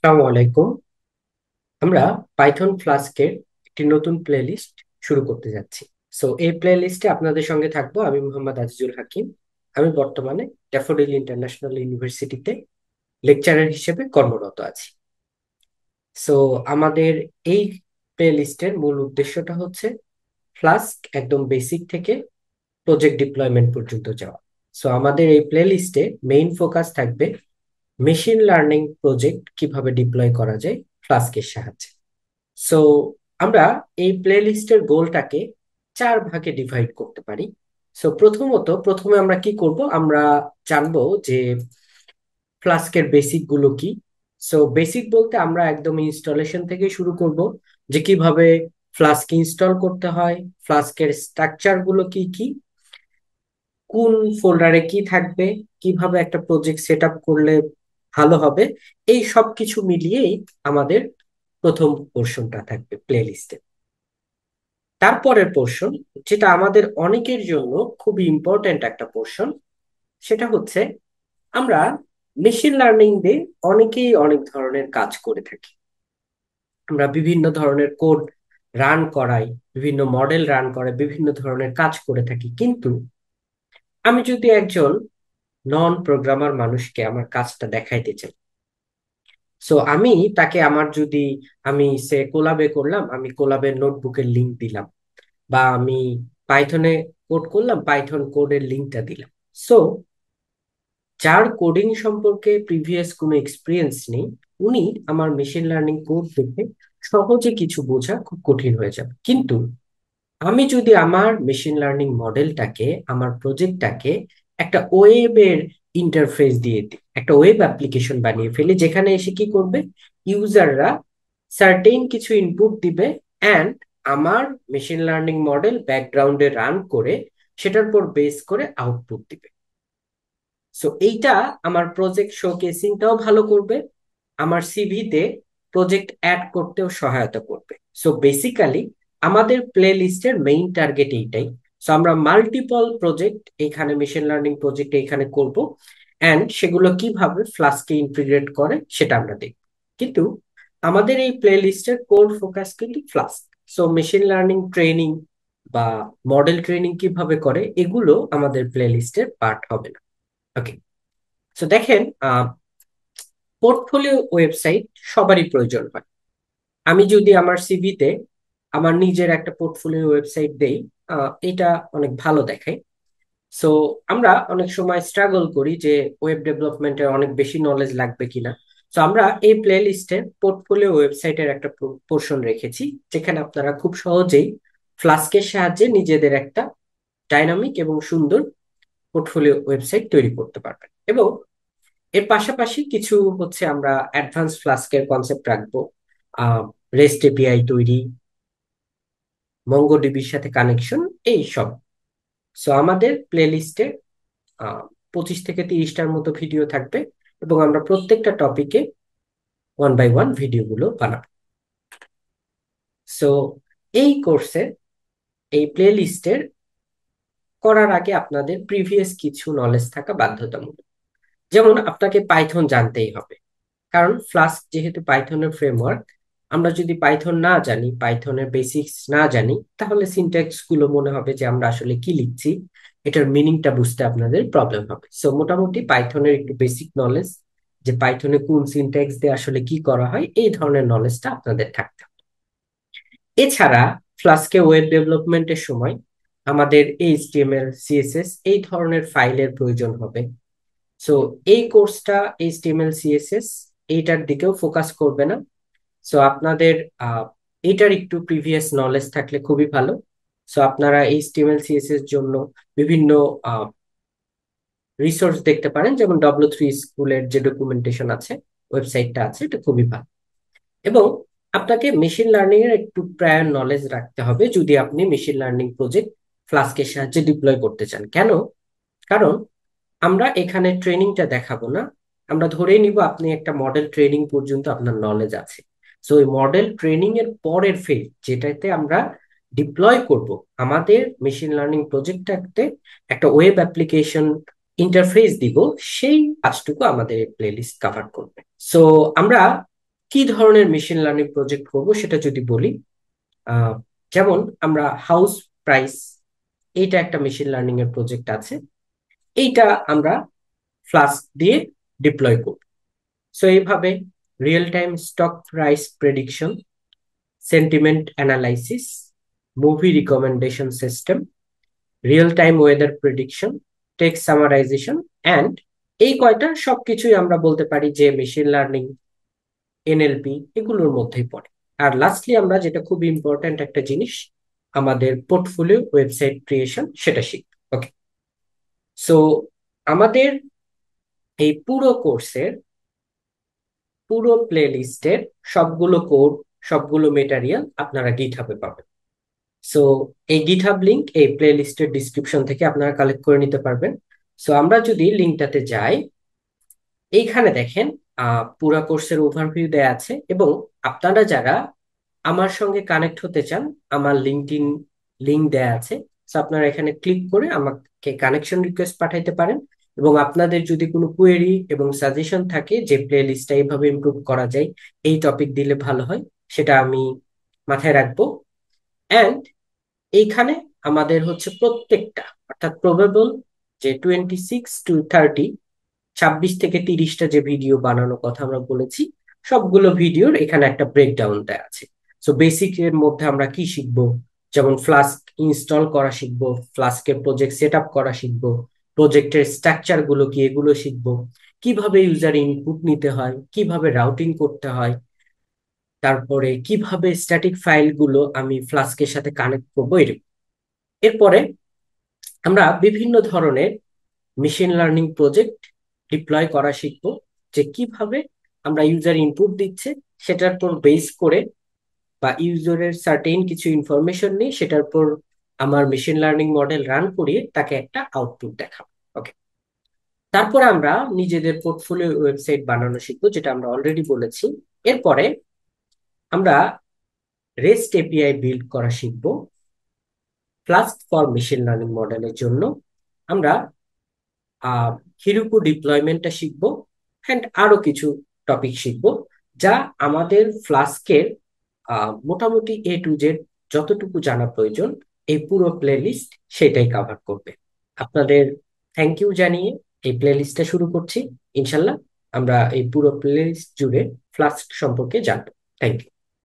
আসসালামু আলাইকুম। আমরা পাইথন ফ্লাস্কের একটি নতুন প্লেলিস্ট শুরু করতে যাচ্ছি। এই প্লেলিস্টে আপনাদের সঙ্গে থাকবো আমি মোহাম্মদ আজিজুল হাকিম। আমি বর্তমানে ড্যাফোডিল ইন্টারন্যাশনাল ইউনিভার্সিটিতে লেকচারার হিসেবে কর্মরত আছি। সো আমাদের এই প্লেলিস্টের মূল উদ্দেশ্যটা হচ্ছে ফ্লাস্ক একদম বেসিক থেকে প্রজেক্ট ডিপ্লয়মেন্ট পর্যন্ত যাওয়া। আমাদের এই প্লেলিস্টে মেইন ফোকাস থাকবে মেশিন লার্নিং প্রজেক্ট কিভাবে ডিপ্লয় করা যায় ফ্লাস্কের সাহায্যে। সো আমরা এই প্লে লিস্টের গোলটাকে চার ভাগে ডিভাইড করতে পারি। প্রথমে আমরা কি করব, আমরা জানবো যে ফ্লাস্কের বেসিক গুলো কি। বেসিক বলতে আমরা একদম ইনস্টলেশন থেকে শুরু করব, যে কিভাবে ফ্লাস্ক ইনস্টল করতে হয়, ফ্লাস্কের স্ট্রাকচার গুলো কি কি, কোন ফোল্ডারে কি থাকবে, কিভাবে একটা প্রজেক্ট সেট আপ করলে ভালো হবে। এই সব কিছু মিলিয়েই আমাদের প্রথম পোর্শনটা থাকবে প্লে লিস্টে। তারপরের পোর্শন, যেটা আমাদের অনেকের জন্য খুবই ইম্পর্ট্যান্ট একটা পোর্শন, সেটা হচ্ছে আমরা মেশিন লার্নিং দিয়ে অনেকেই অনেক ধরনের কাজ করে থাকি। আমরা বিভিন্ন ধরনের কোড রান করাই, বিভিন্ন মডেল রান করাই, বিভিন্ন ধরনের কাজ করে থাকি। কিন্তু আমি যদি একজন নন প্রোগ্রামার মানুষকে আমার কাজটা দেখাইতে চাই, আমি তাকে আমার যদি আমি সে কোলাবে করলাম, আমি কোলাবের নোটবুকের লিংক দিলাম, বা আমি পাইথনে কোড করলাম, পাইথন কোডের লিঙ্কটা দিলাম। সো যার কোডিং সম্পর্কে প্রিভিয়াস কোনো এক্সপিরিয়েন্স নেই, উনি আমার মেশিন লার্নিং কোড দেখে সহজে কিছু বোঝা খুব কঠিন হয়ে যাবে। কিন্তু আমি যদি আমার মেশিন লার্নিং মডেলটাকে, আমার প্রজেক্টটাকে একটা ওয়েবের ইন্টারফেস দিয়ে দিই, একটা ওয়েব অ্যাপ্লিকেশন বানিয়ে ফেলি, যেখানে এসে কি করবে, ইউজাররা সার্টেইন কিছু ইনপুট দিবে, অ্যান্ড আমার মেশিন লার্নিং মডেল ব্যাকগ্রাউন্ডে রান করে সেটার পর বেস করে আউটপুট দিবে। এইটা আমার প্রজেক্ট শোকেসিংটাও ভালো করবে, আমার সিভিতে প্রজেক্ট অ্যাড করতেও সহায়তা করবে। বেসিক্যালি আমাদের প্লে লিস্টের মেইন টার্গেট এইটাই। আমরা মাল্টিপল প্রজেক্ট এখানে, মেশিন লার্নিং প্রজেক্ট এখানে করব, অ্যান্ড সেগুলো কিভাবে ফ্লাস্কে ইন্টিগ্রেট করে সেটা আমরা দেখব। কিন্তু আমাদের এই প্লে লিস্টের কোর ফোকাস কিন্তু ফ্লাস্ক। মেশিন লার্নিং ট্রেনিং বা মডেল ট্রেনিং কিভাবে করে, এগুলো আমাদের প্লে লিস্টের পার্ট হবে না। ওকে। দেখেন, পোর্টফোলিও ওয়েবসাইট সবারই প্রয়োজন হয়। আমি যদি আমার সিভিতে আমার নিজের একটা পোর্টফোলিও ওয়েবসাইট দেই, এটা অনেক ভালো দেখায়। সো আমরা অনেক সময় স্ট্রাগল করি যে ওয়েব ডেভেলপমেন্টের অনেক বেশি নলেজ লাগবে কিনা। আমরা এই প্লে লিস্টে পোর্টফোলিও ওয়েবসাইটের একটা পোর্শন রেখেছি, যেখানে আপনারা খুব সহজেই ফ্লাস্কের সাহায্যে নিজেদের একটা ডাইনামিক এবং সুন্দর পোর্টফোলিও ওয়েবসাইট তৈরি করতে পারবেন। এবং এর পাশাপাশি কিছু হচ্ছে আমরা অ্যাডভান্স ফ্লাস্কের কনসেপ্ট রাখবো, রেস্ট এপিআই তৈরি, মঙ্গোডিবির সাথে কানেকশন, এই সব। আমাদের প্লে লিস্টে 25 থেকে 30টার মতো ভিডিও থাকবে, এবং আমরা প্রত্যেকটা টপিকে 1 বাই 1 ভিডিওগুলো বানাবো। সো এই কোর্সে, এই প্লে লিস্টের করার আগে আপনাদের প্রিভিয়াস কিছু নলেজ থাকা বাধ্যতামূলক। যেমন আপনাকে পাইথন জানতেই হবে, কারণ ফ্লাস্ক যেহেতু পাইথনের ফ্রেমওয়ার্ক, আমরা যদি পাইথন না জানি, পাইথনের বেসিক্স না জানি, তাহলে সিনট্যাক্স গুলো মনে হবে যে আমরা আসলে কি লিখছি, এটার মিনিংটা বুঝতে আপনাদের প্রবলেম হবে। মোটামুটি পাইথনের একটু বেসিক নলেজ, যে পাইথনে কোন সিনট্যাক্স দিয়ে আসলে কি করা হয়, এই ধরনের নলেজটা আপনাদের থাকতে হবে। এছাড়া ফ্লাস্কে ওয়েব ডেভেলপমেন্টের সময় আমাদের এইচটিএমএল, সিএসএস এই ধরনের ফাইলের প্রয়োজন হবে। সো এই কোর্সটা এইচটিএমএল, সিএসএস এইটার দিকেও ফোকাস করবে না। আপনাদের এটার একটু প্রিভিয়াস নলেজ থাকলে খুবই ভালো। আপনারা এইচটিএমএল, সিএসএস জন্য বিভিন্ন রিসোর্স দেখতে পারেন, যেমন W3 স্কুলের যে ডকুমেন্টেশন আছে, ওয়েবসাইটটা আছে, এটা খুবই ভালো। এবং আপনাকে মেশিন লার্নিং এর একটু প্রায়র নলেজ রাখতে হবে যদি আপনি মেশিন লার্নিং প্রজেক্ট ফ্লাস্কের সাহায্যে ডিপ্লয় করতে চান। কেন? কারণ আমরা এখানে ট্রেনিংটা দেখাবো না, আমরা ধরেই নিব আপনি একটা মডেল ট্রেনিং পর্যন্ত আপনার নলেজ আছে। ওই মডেল ট্রেনিং এর পরের ফেজ, যেটাতে আমরা ডিপ্লয় করব আমাদের মেশিন লার্নিং প্রজেক্টটাতে, একটা ওয়েব অ্যাপ্লিকেশন ইন্টারফেস দিব, সেই কাজটুকু আমাদের প্লেলিস্ট কভার করবে। সো আমরা কি ধরনের মেশিন লার্নিং প্রজেক্ট করব সেটা যদি বলি, আহ, যেমন আমরা হাউস প্রাইস, এইটা একটা মেশিন লার্নিং এর প্রজেক্ট আছে। এইটা আমরা ফ্লাস্ক দিয়ে ডিপ্লয় করব। সো এইভাবে real time stock price prediction, sentiment analysis, movie recommendation system, real time weather prediction, text summarisation and এই কয়টা সবকিছুই আমরা বলতে পারি যে মেশিন লার্নিং, এনএলপি এগুলোর মধ্যেই পড়ে। আর লাস্টলি আমরা যেটা খুব ইম্পর্ট্যান্ট একটা জিনিস, আমাদের পোর্টফোলিও ওয়েবসাইট ক্রিয়েশন, সেটা শিখব। ওকে। সো আমাদের এই পুরো কোর্সের পুরো প্লে লিস্টের সবগুলো কোড, সবগুলো মেটারিয়াল আপনারা গিটহাবে পাবেন। সো এই গিটহাব লিংক এই প্লে লিস্টের ডিসক্রিপশন থেকে আপনারা কালেক্ট করে নিতে পারবেন। সো আমরা যদি লিঙ্কটাতে যাই, এইখানে দেখেন পুরা কোর্সের ওভারভিউ দেয়া আছে, এবং আপনারা যারা আমার সঙ্গে কানেক্ট হতে চান, আমার লিঙ্কডইন লিংক দেয়া আছে। সো আপনারা এখানে ক্লিক করে আমাকে কানেকশন রিকোয়েস্ট পাঠাইতে পারেন, এবং আপনাদের যদি কোনো কোয়েরি এবং সাজেশন থাকে যে প্লে লিস্টটা এইভাবে ইমপ্রুভ করা যায়, এই টপিক দিলে ভালো হয়, সেটা আমি মাথায় রাখবো। অ্যান্ড এইখানে আমাদের হচ্ছে প্রত্যেকটা, অর্থাৎ প্রবেবল যে 26 to 30, 26 থেকে 30টা যে ভিডিও বানানোর কথা আমরা বলেছি, সবগুলো ভিডিওর এখানে একটা ব্রেকডাউন দেওয়া আছে। সো বেসিক এর মধ্যে আমরা কি শিখবো, যেমন ফ্লাস্ক ইনস্টল করা শিখবো, ফ্লাস্কের প্রজেক্ট সেট আপ করা শিখবো, প্রজেক্টের স্ট্রাকচার গুলো কি এগুলো শিখবো, কিভাবে ইউজার ইনপুট নিতে হয়, কিভাবে রাউটিং করতে হয়, তারপরে কিভাবে স্ট্যাটিক ফাইল গুলো আমি ফ্লাস্কের সাথে কানেক্ট করবো, এরকম। এরপরে আমরা বিভিন্ন ধরনের মেশিন লার্নিং প্রজেক্ট ডিপ্লয় করা শিখবো, যে কিভাবে আমরা ইউজার ইনপুট দিচ্ছে সেটার পর বেস করে, বা ইউজারের সার্টেন কিছু ইনফরমেশন নিয়ে সেটার পর আমার মেশিন লার্নিং মডেল রান করিয়ে তাকে একটা আউটপুট দেখাবো। ওকে। তারপরে আমরা নিজেদের পোর্টফোলিও ওয়েবসাইট বানানো শিখবো, যেটা আমরা অলরেডি বলেছি। এরপরে আমরা রেস্ট এপিআই বিল্ড করা শিখবো ফ্লাস্ক ফর মেশিন লার্নিং মডেলের জন্য। আমরা হিরুকু ডিপ্লয়মেন্টটা শিখবো, অ্যান্ড আরো কিছু টপিক শিখবো, যা আমাদের ফ্লাস্কের মোটামুটি A to Z যতটুকু জানা প্রয়োজন, এই পুরো প্লে লিস্ট সেটাই কভার করবে। আপনাদের থ্যাংক ইউ জানিয়ে এই প্লে লিস্টটা শুরু করছি। ইনশাল্লাহ আমরা এই পুরো প্লে লিস্ট জুড়ে ফ্লাস্ক সম্পর্কে জানবো। Thank you.